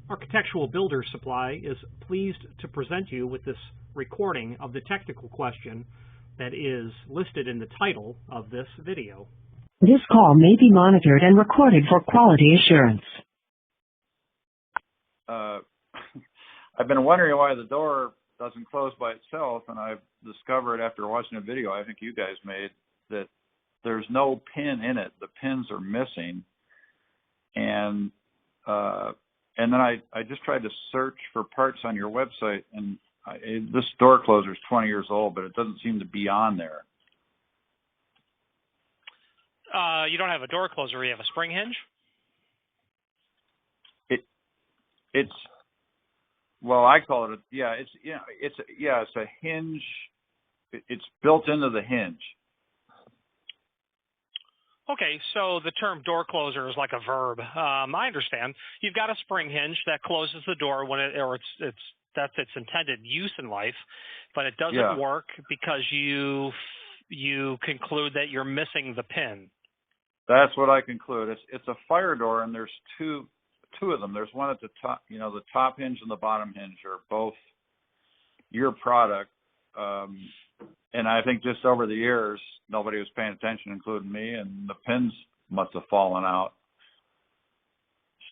Architectural Builder Supply is pleased to present you with this recording of the technical question that is listed in the title of this video. This call may be monitored and recorded for quality assurance. I've been wondering why the door doesn't close by itself, and I've discovered after watching a video I think you guys made that there's no pin in it. The pins are missing, and then I just tried to search for parts on your website, and this door closer is 20 years old, but it doesn't seem to be on there. You don't have a door closer. You have a spring hinge. It's well, I call it it's a hinge. It's built into the hinge. Okay, so the term door closer is like a verb. I understand. You've got a spring hinge that closes the door when that's its intended use in life, but it doesn't work because you conclude that you're missing the pin. That's what I conclude. It's a fire door, and there's two of them. There's one at the top. The top hinge and the bottom hinge are both your product. And I think just over the years, nobody was paying attention, including me, and the pins must have fallen out.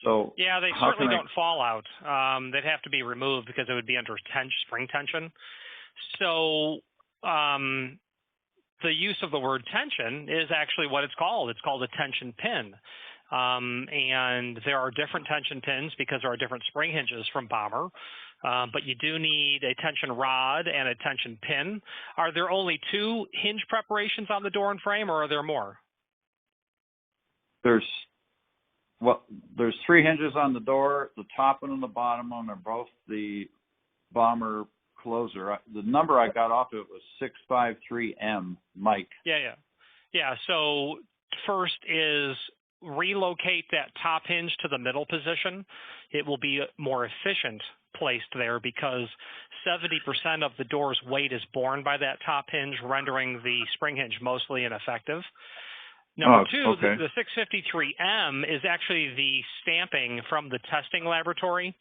So yeah, they certainly don't fall out. They'd have to be removed because it would be under spring tension. So the use of the word tension is actually what it's called. It's called a tension pin. And there are different tension pins because there are different spring hinges from Bommer. But you do need a tension rod and a tension pin. Are there only two hinge preparations on the door and frame, or are there more? There's three hinges on the door. The top one and the bottom one are both the Bommer closer. The number I got off of it was 653M, Mike. Yeah. So first is relocate that top hinge to the middle position. It will be more efficient placed there because 70% of the door's weight is borne by that top hinge, rendering the spring hinge mostly ineffective. Number two, okay. The 653M is actually the stamping from the testing laboratory.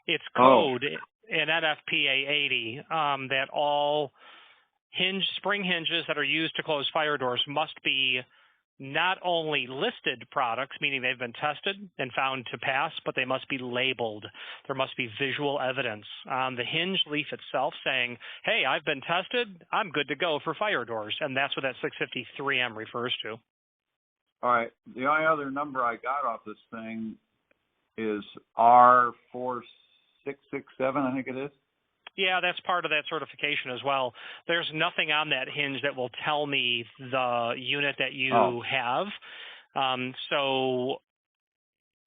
It's code in NFPA 80 that all spring hinges that are used to close fire doors must be not only listed products, meaning they've been tested and found to pass, but they must be labeled. There must be visual evidence on the hinge leaf itself saying, hey, I've been tested, I'm good to go for fire doors. And that's what that 653M refers to. All right. The only other number I got off this thing is R4667, I think it is. Yeah, that's part of that certification as well. There's nothing on that hinge that will tell me the unit that you have. So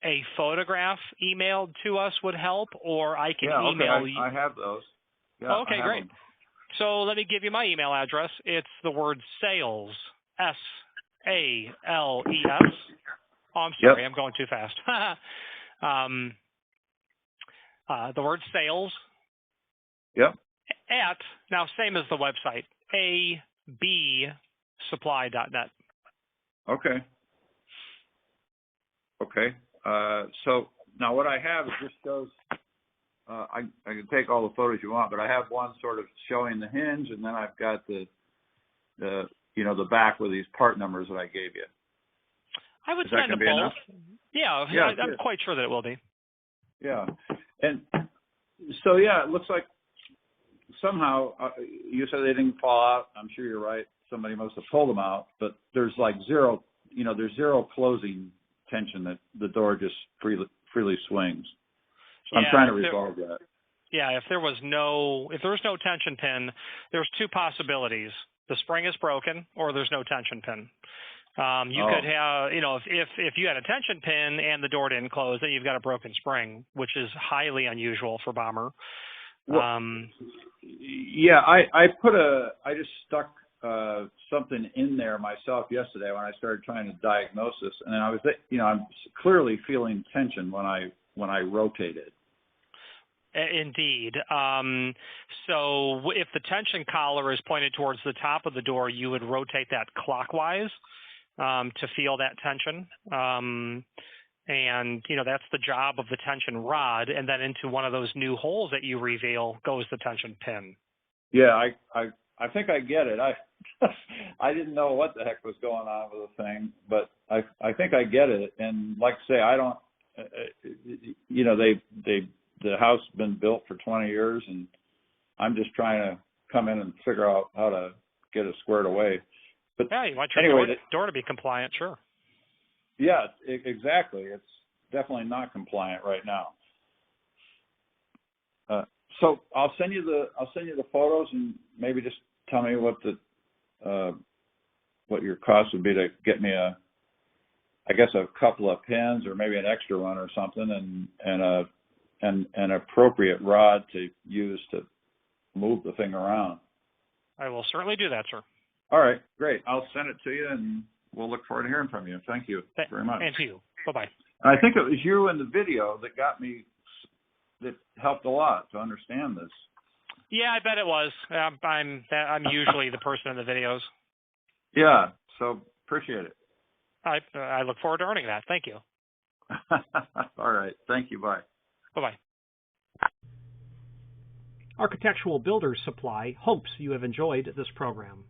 a photograph emailed to us would help, or I can email you. I have those. Yeah, okay, great. Them. So let me give you my email address. It's the word sales, SALES. Oh, I'm sorry, I'm going too fast. The word sales. Yep. Now same as the website, absupply.net. Okay. So now what I have is just shows. I can take all the photos you want, but I have one sort of showing the hinge, and then I've got the back with these part numbers that I gave you. I would send them both. Enough? Yeah, I'm quite sure that it will be. Yeah, and so it looks like. Somehow, you said they didn't fall out. I'm sure you're right. Somebody must have pulled them out, but there's like zero, there's zero closing tension that the door just freely swings. So I'm trying to resolve that. Yeah, if there was no tension pin, there's two possibilities. The spring is broken or there's no tension pin. You could have, if you had a tension pin and the door didn't close, then you've got a broken spring, which is highly unusual for Bommer. Well, I just stuck something in there myself yesterday when I started trying to diagnose this, and I was, I'm clearly feeling tension when I rotated. Indeed. So if the tension collar is pointed towards the top of the door, you would rotate that clockwise to feel that tension. And, that's the job of the tension rod, and then into one of those new holes that you reveal goes the tension pin. Yeah, I think I get it. I didn't know what the heck was going on with the thing, but I think I get it. And like I say, I don't, the house has been built for 20 years, and I'm just trying to come in and figure out how to get it squared away. But yeah, you want your door to be compliant, sure. Yeah, exactly. It's definitely not compliant right now. So I'll send you the photos, and maybe just tell me what your cost would be to get me a couple of pins or maybe an extra one or something, and an appropriate rod to use to move the thing around. I will certainly do that, sir. All right, great. I'll send it to you, and we'll look forward to hearing from you. Thank you very much. And to you. Bye-bye. I think it was you in the video that helped a lot to understand this. Yeah, I bet it was. I'm usually the person in the videos. Yeah, so appreciate it. I look forward to earning that. Thank you. All right. Thank you. Bye. Bye-bye. Architectural Builders Supply hopes you have enjoyed this program.